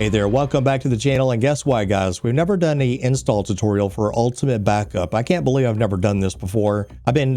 Hey there, welcome back to the channel, and guess what guys, we've never done the install tutorial for Ultimate Backup. I can't believe I've never done this before. I've been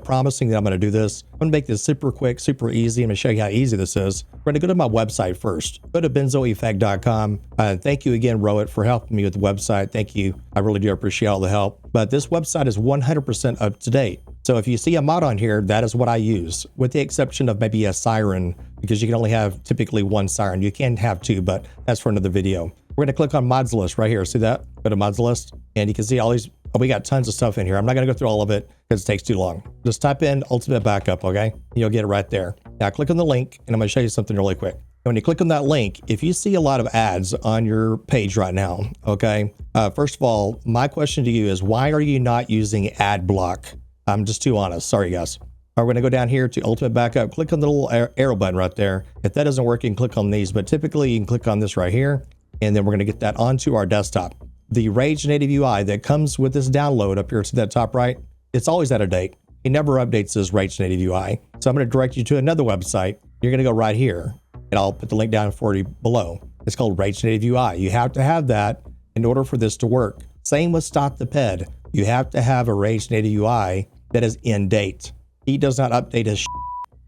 promising that I'm going to do this. I'm going to make this super quick, super easy. I'm going to show you how easy this is. We're going to go to my website first. Go to benzoeffect.com. Thank you again, Rowit, for helping me with the website. Thank you. I really do appreciate all the help. But this website is 100% up to date. So if you see a mod on here, that is what I use, with the exception of maybe a siren, because you can only have typically one siren. You can have two, but that's for another video. We're going to click on mods list right here. See that? Go to mods list, and you can see all these. Oh, we got tons of stuff in here. I'm not going to go through all of it because it takes too long. Just type in Ultimate Backup, okay? You'll get it right there. Now click on the link, and I'm going to show you something really quick. When you click on that link, if you see a lot of ads on your page right now, okay, first of all, my question to you is, why are you not using ad block? I'm just too honest. Sorry, guys. We're going to go down here to Ultimate Backup. Click on the little arrow button right there. If that doesn't work, you can click on these, but typically you can click on this right here, and then we're going to get that onto our desktop. The Rage native UI that comes with this download up here to that top right, it's always out of date. It never updates this Rage native UI. So I'm going to direct you to another website. You're going to go right here, and I'll put the link down for you below. It's called Rage native UI. You have to have that in order for this to work. Same with Stop the Ped. You have to have a Rage native UI that is in date. He does not update his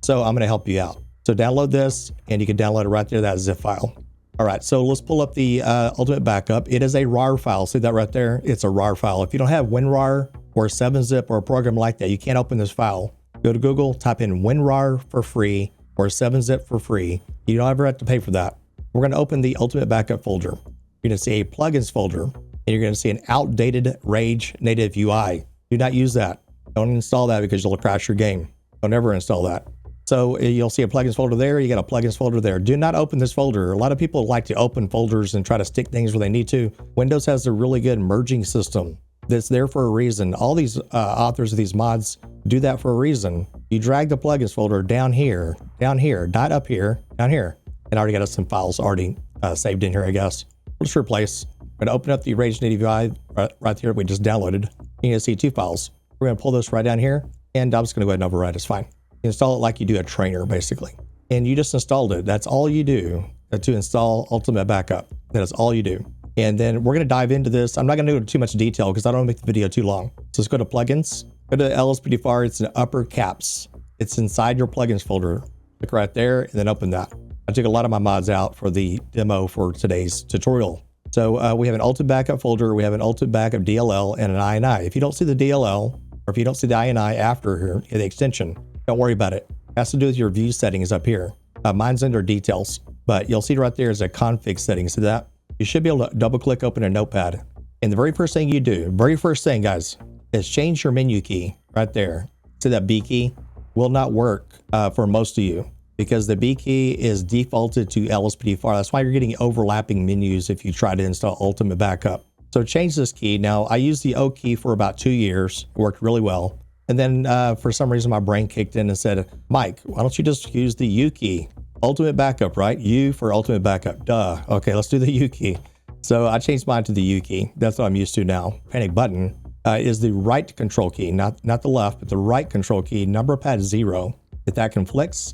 so I'm going to help you out. So download this, and you can download it right there, that zip file. All right, so let's pull up the Ultimate Backup. It is a RAR file. See that right there? It's a RAR file. If you don't have WinRAR or 7-zip or a program like that, you can't open this file. Go to Google, type in WinRAR for free or 7-zip for free. You don't ever have to pay for that. We're going to open the Ultimate Backup folder. You're going to see a plugins folder, and you're going to see an outdated Rage native UI. Do not use that. Don't install that because you'll crash your game. Don't ever install that. So you'll see a plugins folder there. You got a plugins folder there. Do not open this folder. A lot of people like to open folders and try to stick things where they need to. Windows has a really good merging system that's there for a reason. All these authors of these mods do that for a reason. You drag the plugins folder down here, not up here, down here. And I already got some files already saved in here, I guess. We'll just replace. I'm going to open up the Rage native UI right here we just downloaded. You're going to see two files. We're going to pull this right down here, and I'm just going to go ahead and override. It's fine. You install it like you do a trainer, basically. And you just installed it. That's all you do to install Ultimate Backup. That is all you do. And then we're going to dive into this. I'm not going to go into too much detail because I don't want to make the video too long. So let's go to plugins. Go to LSPDFR. It's in upper caps. It's inside your plugins folder. Click right there and then open that. I took a lot of my mods out for the demo for today's tutorial. So we have an Ultimate Backup folder. We have an Ultimate Backup DLL and an INI. If you don't see the DLL, or if you don't see the INI after here, the extension, don't worry about it. It has to do with your view settings up here. Mine's under details, but you'll see right there is a config setting. See that? You should be able to double click open a notepad. And the very first thing you do, very first thing guys, is change your menu key right there. See that B key? Will not work for most of you because the B key is defaulted to LSPDFR. That's why you're getting overlapping menus if you try to install Ultimate Backup. So change this key. Now I used the O key for about 2 years. It worked really well. And then for some reason my brain kicked in and said, Mike, why don't you just use the U key? Ultimate Backup, right? U for Ultimate Backup. Duh. Okay, let's do the U key. So I changed mine to the U key. That's what I'm used to now. Panic button is the right control key, not the left, but the right control key, number pad 0. If that conflicts,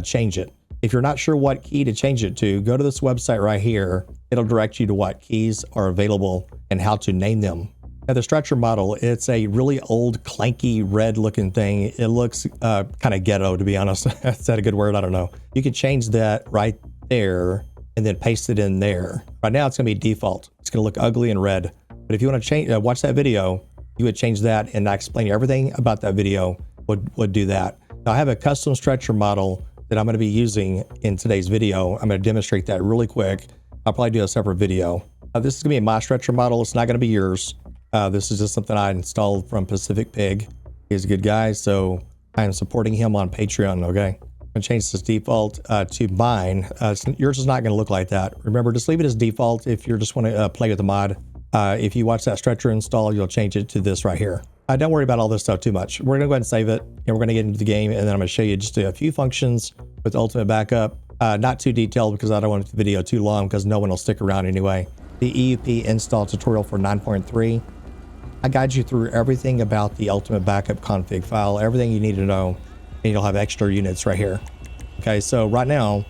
change it. If you're not sure what key to change it to, go to this website right here. It'll direct you to what keys are available and how to name them. Now the stretcher model, it's a really old clanky red looking thing. It looks kind of ghetto, to be honest. Is that a good word? I don't know. You could change that right there and then paste it in there. Right now it's going to be default. It's going to look ugly and red. But if you want to change, watch that video, you would change that, and I explain everything about that video would do that. Now I have a custom stretcher model that I'm going to be using in today's video. I'm going to demonstrate that really quick. I'll probably do a separate video. This is going to be my stretcher model. It's not going to be yours. This is just something I installed from Pacific Pig. He's a good guy, so I am supporting him on Patreon, okay? I'm going to change this default to mine. Yours is not going to look like that. Remember, just leave it as default if you just want to play with the mod. If you watch that stretcher install, you'll change it to this right here. Don't worry about all this stuff too much. We're going to go ahead and save it, and we're going to get into the game, and then I'm going to show you just a few functions with Ultimate Backup. Not too detailed because I don't want the video too long because no one will stick around anyway. The EUP install tutorial for 9.3. I guide you through everything about the Ultimate Backup config file, everything you need to know, and you'll have extra units right here. Okay, so right now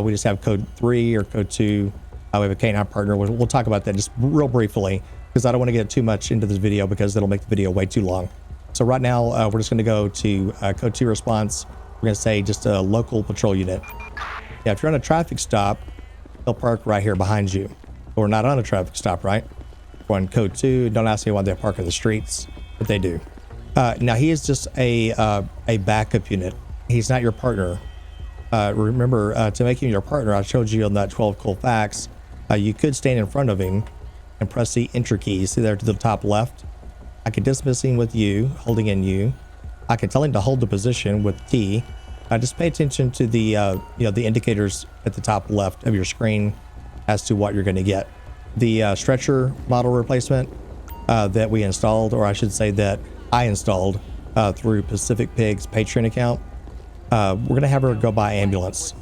we just have code 3 or code 2 We have a canine partner. We'll talk about that just real briefly because I don't want to get too much into this video because it'll make the video way too long. So right now we're just going to go to code 2 response. We're going to say just a local patrol unit. Yeah, if you're on a traffic stop, they'll park right here behind you. But we're not on a traffic stop, right? We're on code 2. Don't ask me why they park in the streets, but they do. Now he is just a backup unit. He's not your partner. Remember, to make him your partner, I showed you on that 12 cool facts, you could stand in front of him and press the enter key. See there to the top left? I could dismiss him with U, holding in U. I can tell him to hold the position with T. Just pay attention to the the indicators at the top left of your screen as to what you're going to get. The stretcher model replacement that we installed, or I should say that I installed through Pacific Pig's Patreon account. We're going to have her go by ambulance.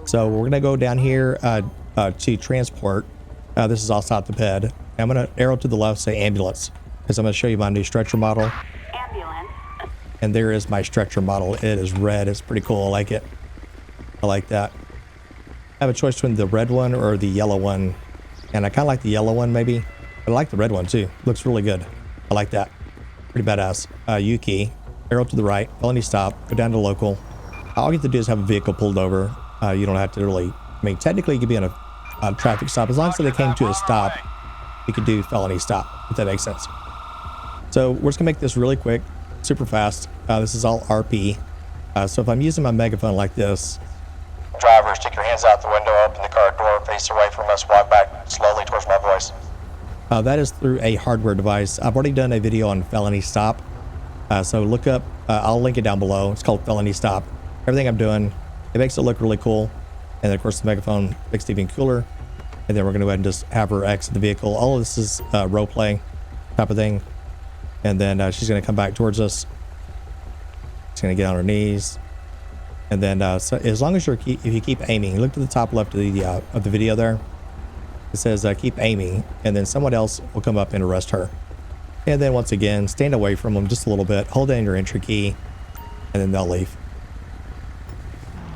So we're going to go down here to transport. This is outside the ped. I'm going to arrow to the left, say ambulance, because I'm going to show you my new stretcher model. Ambulance. And there is my stretcher model. It is red. It's pretty cool. I like it. I like that. I have a choice between the red one or the yellow one. And I kind of like the yellow one maybe. But I like the red one too. Looks really good. I like that. Pretty badass. U key. Arrow to the right. Felony stop. Go down to local. All you have to do is have a vehicle pulled over. You don't have to really... I mean, technically you could be on a traffic stop. As long as they came to a stop, you could do felony stop, if that makes sense. So we're just going to make this really quick, super fast. This is all RP. So if I'm using my megaphone like this... Driver, stick your hands out the window, open the car door, face away from us, walk back slowly towards my voice. That is through a hardware device. I've already done a video on felony stop. So look up, I'll link it down below. It's called felony stop. Everything I'm doing, it makes it look really cool. And then of course the megaphone makes it even cooler. And then we're going to go ahead and just have her exit the vehicle. All of this is role play type of thing. And then she's going to come back towards us. She's going to get on her knees. And then so as long as if you keep aiming, look to the top left of the video there. It says keep aiming, and then someone else will come up and arrest her. And then once again, stand away from them just a little bit, hold down your entry key, and then they'll leave.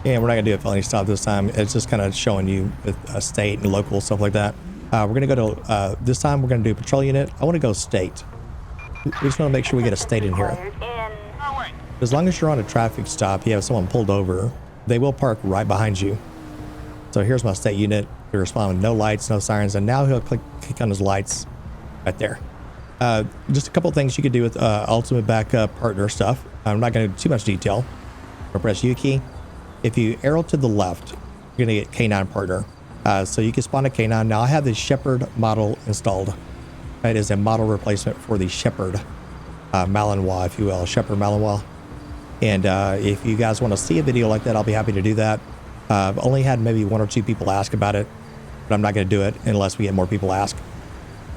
And we're not gonna do a felony stop this time. It's just kind of showing you with state and local stuff like that. We're gonna go to this time. We're gonna do patrol unit. I want to go state. We just want to make sure we get a state in here. As long as you're on a traffic stop, you have someone pulled over, they will park right behind you. So here's my state unit. They respond with no lights, no sirens, and now he'll click on his lights right there. Just a couple things you could do with ultimate backup partner stuff. I'm not going to do too much detail. Or press U key. If you arrow to the left, you're going to get canine partner. So you can spawn a canine. Now I have the Shepherd model installed. It is a model replacement for the Shepherd Malinois, if you will, Shepherd Malinois. And if you guys want to see a video like that, I'll be happy to do that. I've only had maybe 1 or 2 people ask about it, but I'm not going to do it unless we get more people ask.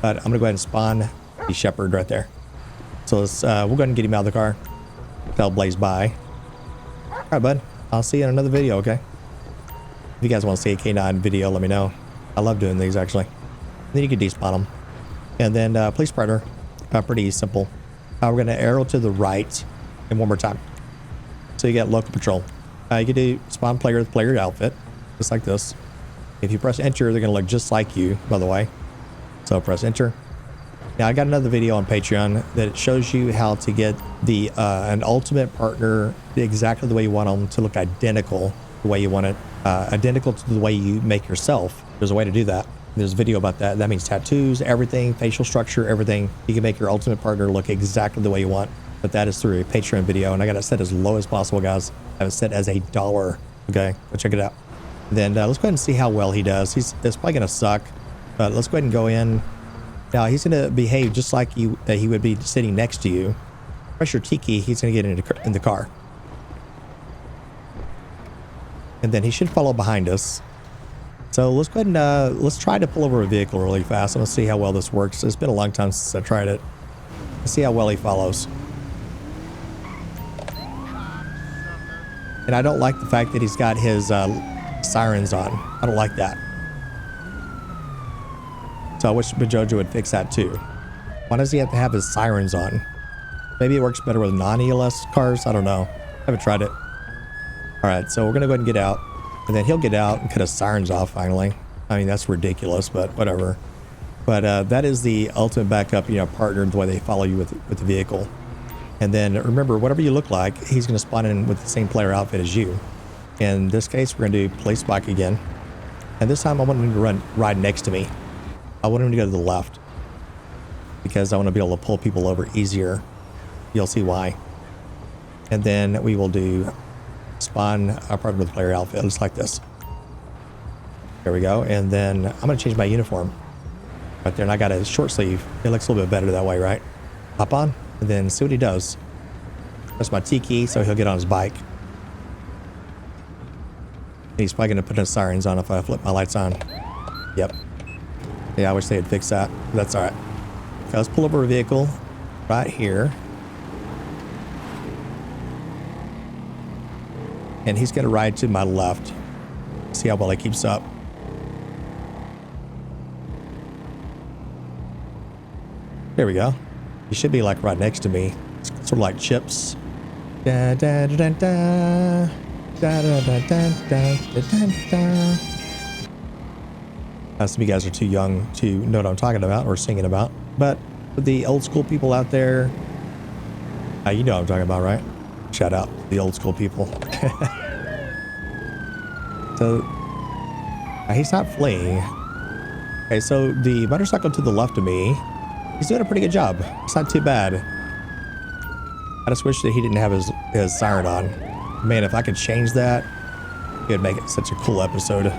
But I'm going to go ahead and spawn the Shepherd right there. So let's, we'll go ahead and get him out of the car. Tell Blaze bye. All right, bud. I'll see you in another video, okay? If you guys want to see a K9 video, let me know. I love doing these, actually. And then you can despawn them. And then police partner, pretty simple. We're going to arrow to the right, and one more time. So you get local patrol. You can do spawn player with player outfit, just like this. If you press enter, they're going to look just like you, by the way. So press enter. Now I got another video on Patreon that shows you how to get the an ultimate partner exactly the way you want them to look identical the way you want it, identical to the way you make yourself. There's a way to do that. There's a video about that. That means tattoos, everything, facial structure, everything. You can make your ultimate partner look exactly the way you want. But that is through a Patreon video, and I got it set as low as possible, guys. I have it set as $1. Okay, go check it out. Then let's go ahead and see how well he does. It's probably gonna suck, but let's go ahead and go in. Now he's gonna behave just like he would be sitting next to you. Press your T key, he's gonna get in the car, and then he should follow behind us. So let's go ahead and let's try to pull over a vehicle really fast. I'm gonna see how well this works. It's been a long time since I tried it. Let's see how well he follows. And I don't like the fact that he's got his sirens on. I don't like that. So I wish Jojo would fix that too. Why does he have to have his sirens on? Maybe it works better with non-ELS cars. I don't know. I haven't tried it. All right, so we're gonna go ahead and get out, and then he'll get out and cut his sirens off finally. I mean, that's ridiculous, but whatever. But that is the ultimate backup, partner, the way they follow you with the vehicle. And then remember, whatever you look like, he's going to spawn in with the same player outfit as you. In this case, we're going to do police bike again. And this time I want him to ride next to me. I want him to go to the left because I want to be able to pull people over easier. You'll see why. And then we will do spawn a partner with player outfit, just like this. There we go. And then I'm going to change my uniform right there. And I got a short sleeve. It looks a little bit better that way, right? Hop on and then see what he does. Press my T key so he'll get on his bike. He's probably going to put his sirens on if I flip my lights on. Yep. Yeah, I wish they had fixed that. That's all right. Okay, let's pull over a vehicle right here. And he's going to ride to my left. See how well he keeps up. There we go. He should be like right next to me. It's sort of like chips. Da, da, da, da, da. Da, da, da, da, da, da, da. Some of you guys are too young to know what I'm talking about or singing about. But for the old school people out there, you know what I'm talking about, right? Shout out to the old school people. So he's not fleeing. Okay, so the motorcycle to the left of me, he's doing a pretty good job. It's not too bad. I just wish that he didn't have his siren on. Man, if I could change that, it would make it such a cool episode.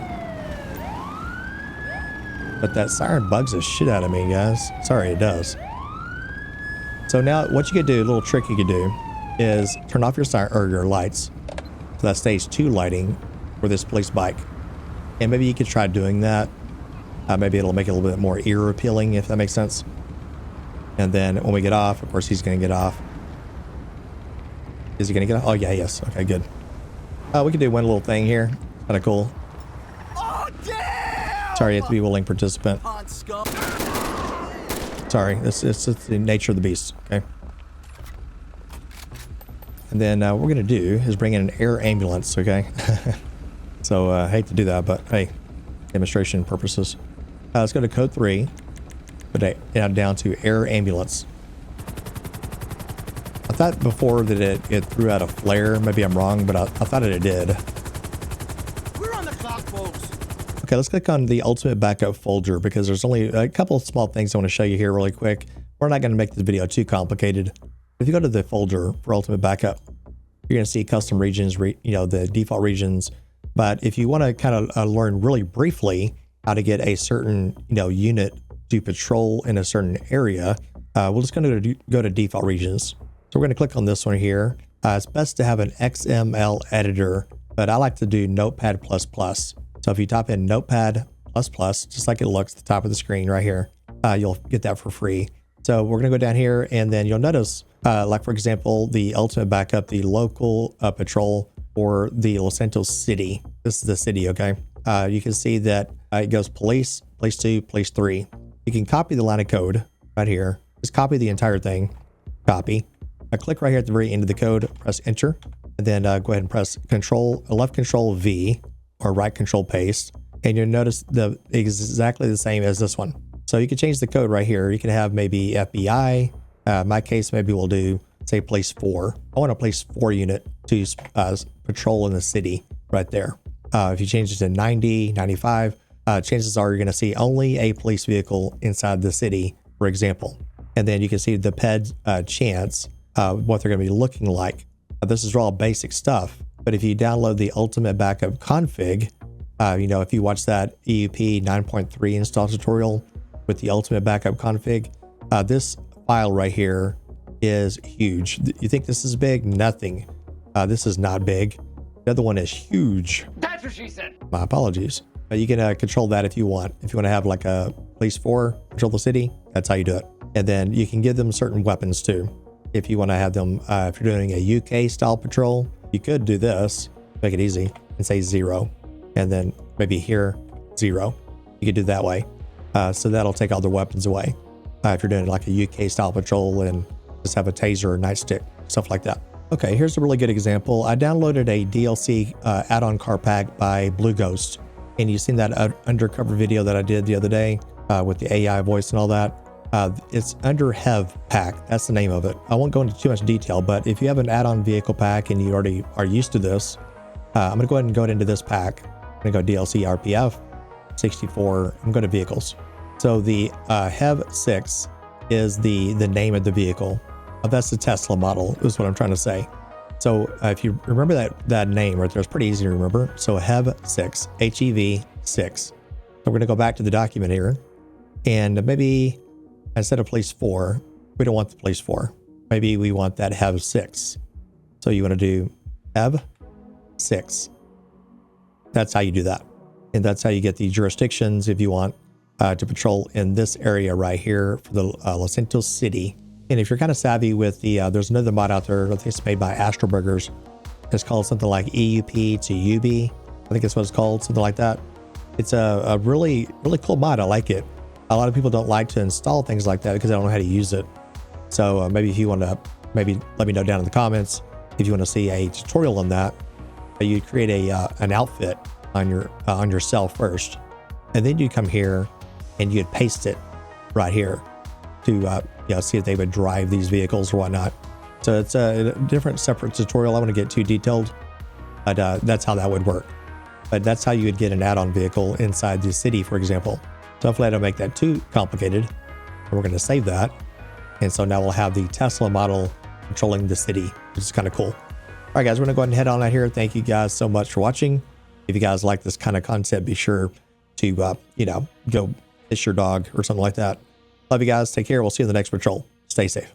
But that siren bugs the shit out of me, guys. Sorry, it does. So now what you could do, a little trick you could do, is turn off your siren or your lights. So that stage 2 lighting for this police bike. And maybe you could try doing that. Maybe it'll make it a little bit more ear appealing, if that makes sense. And then when we get off, of course, he's going to get off. Is he going to get off? Oh, yeah, yes. Okay, good. We could do one little thing here. Kind of cool. Oh, damn! Sorry, you have to be a willing participant. Sorry, it's the nature of the beast. Okay. And then what we're going to do is bring in an air ambulance, okay? So I hate to do that, but hey, demonstration purposes. Let's go to code 3, put it down to air ambulance. I thought before that it threw out a flare. Maybe I'm wrong, but I thought it did. We're on the clock, folks. Okay, let's click on the ultimate backup folder because there's only a couple of small things I want to show you here really quick. We're not going to make this video too complicated. If you go to the folder for ultimate backup, you're going to see custom regions, the default regions. But if you want to kind of learn really briefly how to get a certain, unit to patrol in a certain area, we're just going to go to default regions. So we're going to click on this one here. It's best to have an XML editor, but I like to do Notepad++. So if you type in Notepad++, just like it looks at the top of the screen right here, you'll get that for free. So we're going to go down here and then you'll notice, like for example, the ultimate backup, the local patrol for the Los Santos city. This is the city, okay? You can see that it goes police, police 2, police 3. You can copy the line of code right here. Just copy the entire thing. Copy. Click right here at the very end of the code, press enter, and then go ahead and press left control V or right control paste. And you'll notice exactly the same as this one. So you can change the code right here. You can have maybe FBI. In my case, maybe we'll do, say, police 4. I want a police 4 unit to patrol in the city right there. If you change it to 90, 95, chances are you're going to see only a police vehicle inside the city, for example. And then you can see the PED chance, what they're going to be looking like. This is all basic stuff, but if you download the ultimate backup config, if you watch that EUP 9.3 install tutorial with the ultimate backup config, this file right here is huge. You think this is big? Nothing. This is not big. The other one is huge. That's what she said. My apologies. But you can control that if you want. If you want to have like a police 4 patrol the city, that's how you do it. And then you can give them certain weapons too. If you want to have them, if you're doing a UK style patrol, you could do this, make it easy and say 0. And then maybe here, 0. You could do it that way. So that'll take all the weapons away. If you're doing like a UK style patrol and just have a taser or nightstick, stuff like that. Okay, here's a really good example. I downloaded a DLC add-on car pack by Blue Ghost. and you've seen that undercover video that I did the other day with the AI voice and all that. It's under HEV pack. That's the name of it. I won't go into too much detail, but if you have an add-on vehicle pack and you already are used to this, I'm going to go ahead and go into this pack. I'm going to go DLC RPF 64. I'm going to vehicles. So the HEV 6 is the name of the vehicle. That's the Tesla model is what I'm trying to say. So if you remember that name right there, it's pretty easy to remember. So HEV 6, HEV 6. So we're going to go back to the document here, and maybe instead of police 4, we don't want the police 4. Maybe we want that HEV 6. So you want to do HEV 6. That's how you do that. And that's how you get the jurisdictions if you want to patrol in this area right here for the Los Santos City. And if you're kind of savvy with the, there's another mod out there, I think it's made by Astroburgers. It's called something like EUP to UB. I think that's what it's called, something like that. It's a really, really cool mod. I like it. A lot of people don't like to install things like that because they don't know how to use it. So maybe if you want to, maybe let me know down in the comments if you want to see a tutorial on that. You create an outfit on yourself first, and then you come here and you'd paste it right here to see if they would drive these vehicles or whatnot. So it's a different separate tutorial. I want to get too detailed, but that's how that would work. But that's how you would get an add-on vehicle inside the city, for example. So hopefully I don't make that too complicated. And we're going to save that. And so now we'll have the Tesla model controlling the city, which is kind of cool. All right, guys, we're going to go ahead and head on out here. Thank you guys so much for watching. If you guys like this kind of content, be sure to, go kiss your dog or something like that. Love you guys. Take care. We'll see you in the next patrol. Stay safe.